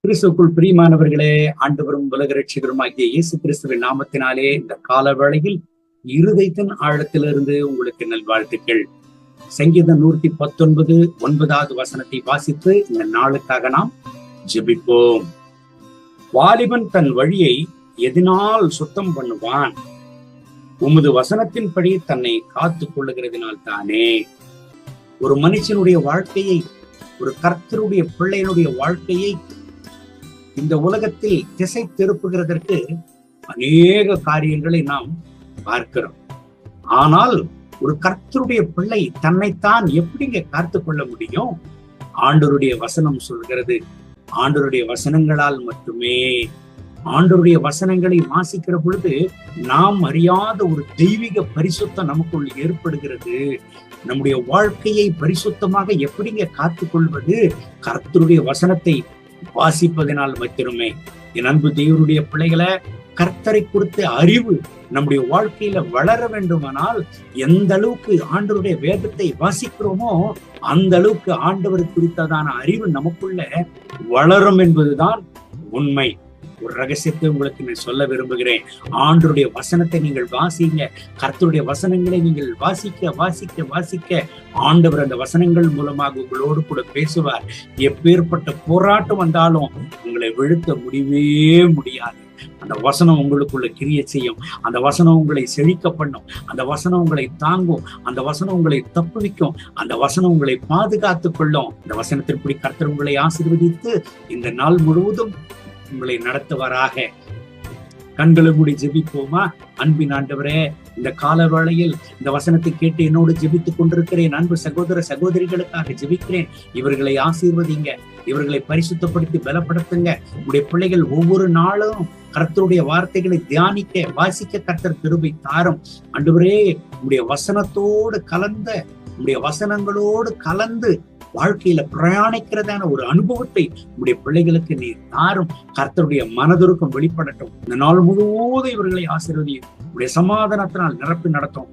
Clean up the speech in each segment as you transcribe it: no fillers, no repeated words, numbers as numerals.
கிறிஸ்துக்குள் பிரியமானவர்களே, ஆண்டவரும் உலக ரட்சகருமாகிய இயேசு கிறிஸ்துவின் நாமத்தினாலே இந்த கால வேளையில் இருதயத்தின் ஆழத்திலிருந்து உங்களுக்கு நல்வாழ்த்துக்கள். சங்கீதம் 119 9வது வசனத்தை வாசித்து இந்த நாளுக்காக நாம் ஜெபிப்போம். வாலிபன் தன் வழியை எதனால் சுத்தம் பண்ணுவான்? உமது வசனத்தின்படி தன்னை காத்துக் கொள்ளுகிறதினால் தானே. ஒரு மனுஷனுடைய வாழ்க்கையை, ஒரு கர்த்தருடைய பிள்ளையினுடைய வாழ்க்கையை இந்த உலகத்தில் திசை திருப்புகிறதற்கு அநேக காரியங்களை நாம் பார்க்கிறோம். ஆனால் ஒரு கர்த்தருடைய பிள்ளை தன்னைத்தான் எப்படிங்க காத்து கொள்ள முடியும்? ஆண்டவருடைய வசனம் சொல்கிறது. ஆண்டவருடைய வசனங்களால் மட்டுமே. ஆண்டவருடைய வசனங்களை வாசிக்கிற பொழுது நாம் அறியாத ஒரு தெய்வீக பரிசுத்தம் நமக்குள் ஏற்படுகிறது. நம்முடைய வாழ்க்கையை பரிசுத்தமாக எப்படிங்க காத்துக் கொள்வது? கர்த்தருடைய வசனத்தை வாசிப்பதனால் மட்டுமே. என் அன்பு தேவனுடைய பிள்ளைகளை, கர்த்தரை குறித்த அறிவு நம்முடைய வாழ்க்கையில வளர வேண்டுமானால் எந்த அளவுக்கு ஆண்டவருடைய வேதத்தை வாசிக்கிறோமோ அந்த அளவுக்கு ஆண்டவர் குறித்ததான அறிவு நமக்குள்ள வளரும் என்பதுதான் உண்மை. ஒரு ரகசியத்தை உங்களுக்கு நான் சொல்ல விரும்புகிறேன். ஆண்டவருடைய வசனத்தை நீங்கள் வாசிங்க. கர்த்தருடைய வசனங்களை நீங்கள் வாசிக்க வாசிக்க வாசிக்க ஆண்டவர் அந்த வசனங்கள் மூலமாக உங்களோடு கூட பேசுவார். எப்பேற்பட்ட போராட்டம் வந்தாலும் உங்களை வீழ்த்த முடியவே முடியாது. அந்த வசனம் உங்களுக்குள்ள கிரியை செய்யும். அந்த வசனம் உங்களை செழிக்க பண்ணும். அந்த வசனம் உங்களை தாங்கும். அந்த வசனம் உங்களை தப்புவிக்கும். அந்த வசனம் உங்களை பாதுகாத்துக் கொள்ளும். இந்த வசனத்தின்படி கர்த்தர் உங்களை ஆசீர்வதித்து இந்த நாள் முழுவதும் உங்களை நடத்துவாராக. கண்களை மூடி ஜெபிப்போமா? அன்பின் ஆண்டவரே, இந்த கால வேளையில் இந்த வசனத்தை கேட்டு என்னோடு ஜெபித்துக் கொண்டிருக்கிறேன் அன்பு சகோதர சகோதரிகளுக்காக ஜெபிக்கிறேன். இவர்களை ஆசீர்வதிங்க, இவர்களை பரிசுத்தப்படுத்தி பலப்படுத்துங்க. உங்களுடைய பிள்ளைகள் ஒவ்வொரு நாளும் கர்த்தருடைய வார்த்தைகளை தியானிக்க வாசிக்க கர்த்தர் கிருபை தாரும். ஆண்டவரே, உங்களுடைய வசனத்தோடு கலந்த, உங்களுடைய வசனங்களோடு கலந்து வாழ்க்கையில பிரயாணிக்கிறதான ஒரு அனுபவத்தை உடைய பிள்ளைகளுக்கு நீர் தாரும். கர்த்தருடைய மனதுருக்கம் வெளிப்படட்டும். இந்த நாள் முழுவதும் இவர்களை ஆசீர்வதியும். உடைய சமாதானத்தினால் நிரப்பி நடத்தும்.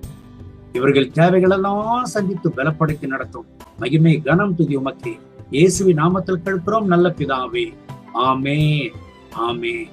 இவர்கள் தேவைகள் எல்லாம் சந்தித்து பலப்படுத்தி நடத்தும். மகிமை கனம் துதி உமக்கே. இயேசுவின் நாமத்தில் கேட்கிறோம் நல்ல பிதாவே. ஆமென், ஆமென்.